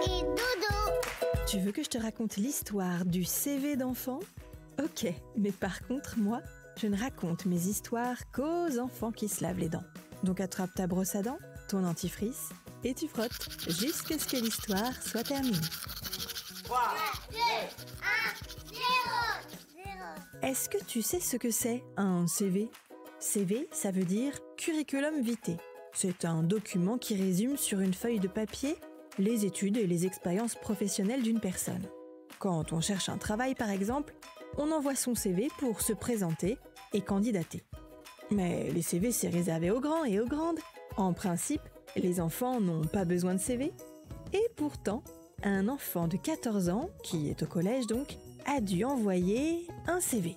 et dodo. Tu veux que je te raconte l'histoire du CV d'enfant ? Ok, mais par contre, moi, je ne raconte mes histoires qu'aux enfants qui se lavent les dents. Donc attrape ta brosse à dents, ton dentifrice, et tu frottes jusqu'à ce que l'histoire soit terminée. 3, 2, 1, 0. Est-ce que tu sais ce que c'est un CV ? CV, ça veut dire curriculum vitae. C'est un document qui résume sur une feuille de papier les études et les expériences professionnelles d'une personne. Quand on cherche un travail, par exemple, on envoie son CV pour se présenter et candidater. Mais les CV, c'est réservé aux grands et aux grandes. En principe, les enfants n'ont pas besoin de CV. Et pourtant, un enfant de 14 ans, qui est au collège donc, a dû envoyer un CV.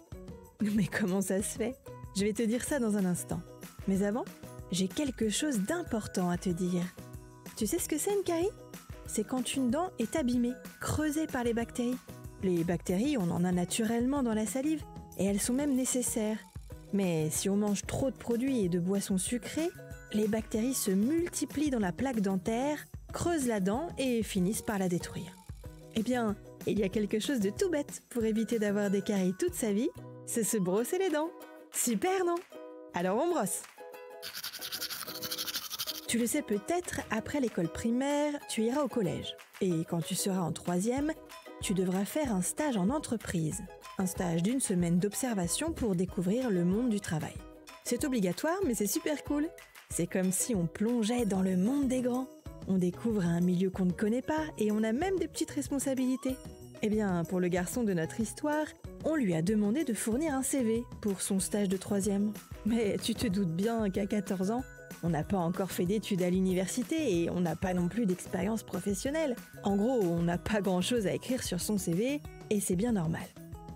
Mais comment ça se fait ? Je vais te dire ça dans un instant. Mais avant, j'ai quelque chose d'important à te dire. Tu sais ce que c'est une carie ? C'est quand une dent est abîmée, creusée par les bactéries. Les bactéries, on en a naturellement dans la salive, et elles sont même nécessaires. Mais si on mange trop de produits et de boissons sucrées, les bactéries se multiplient dans la plaque dentaire, creusent la dent et finissent par la détruire. Eh bien, il y a quelque chose de tout bête pour éviter d'avoir des caries toute sa vie, c'est se brosser les dents. Super, non ? Alors on brosse. Tu le sais peut-être, après l'école primaire, tu iras au collège. Et quand tu seras en 3e, tu devras faire un stage en entreprise. Un stage d'1 semaine d'observation pour découvrir le monde du travail. C'est obligatoire, mais c'est super cool. C'est comme si on plongeait dans le monde des grands. On découvre un milieu qu'on ne connaît pas et on a même des petites responsabilités. Eh bien, pour le garçon de notre histoire, on lui a demandé de fournir un CV pour son stage de 3e. Mais tu te doutes bien qu'à 14 ans, on n'a pas encore fait d'études à l'université et on n'a pas non plus d'expérience professionnelle. En gros, on n'a pas grand-chose à écrire sur son CV et c'est bien normal.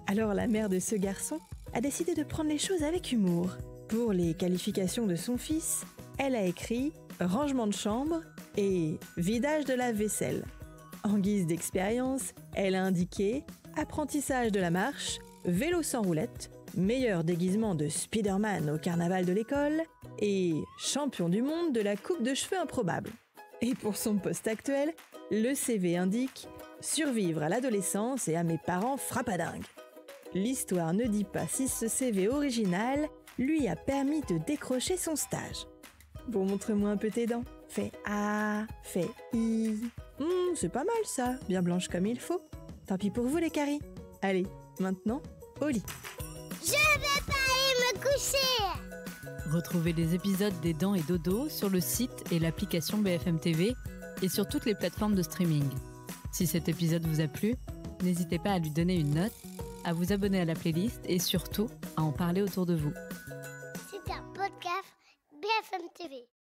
Alors la mère de ce garçon a décidé de prendre les choses avec humour. Pour les qualifications de son fils, elle a écrit « rangement de chambre » et « vidage de la vaisselle ». En guise d'expérience, elle a indiqué « apprentissage de la marche »,« vélo sans roulette », meilleur déguisement de Spider-Man au carnaval de l'école et champion du monde de la coupe de cheveux improbable. Et pour son poste actuel, le CV indique « survivre à l'adolescence et à mes parents frappadingues ». L'histoire ne dit pas si ce CV original lui a permis de décrocher son stage. Bon, montre-moi un peu tes dents. Fais A, fais I. C'est pas mal ça, bien blanche comme il faut. Tant pis pour vous les caries. Allez, maintenant, au lit. Je vais pas aller me coucher. Retrouvez les épisodes des Dents et Dodo sur le site et l'application BFM TV et sur toutes les plateformes de streaming. Si cet épisode vous a plu, n'hésitez pas à lui donner une note, à vous abonner à la playlist et surtout à en parler autour de vous. C'est un podcast BFM TV.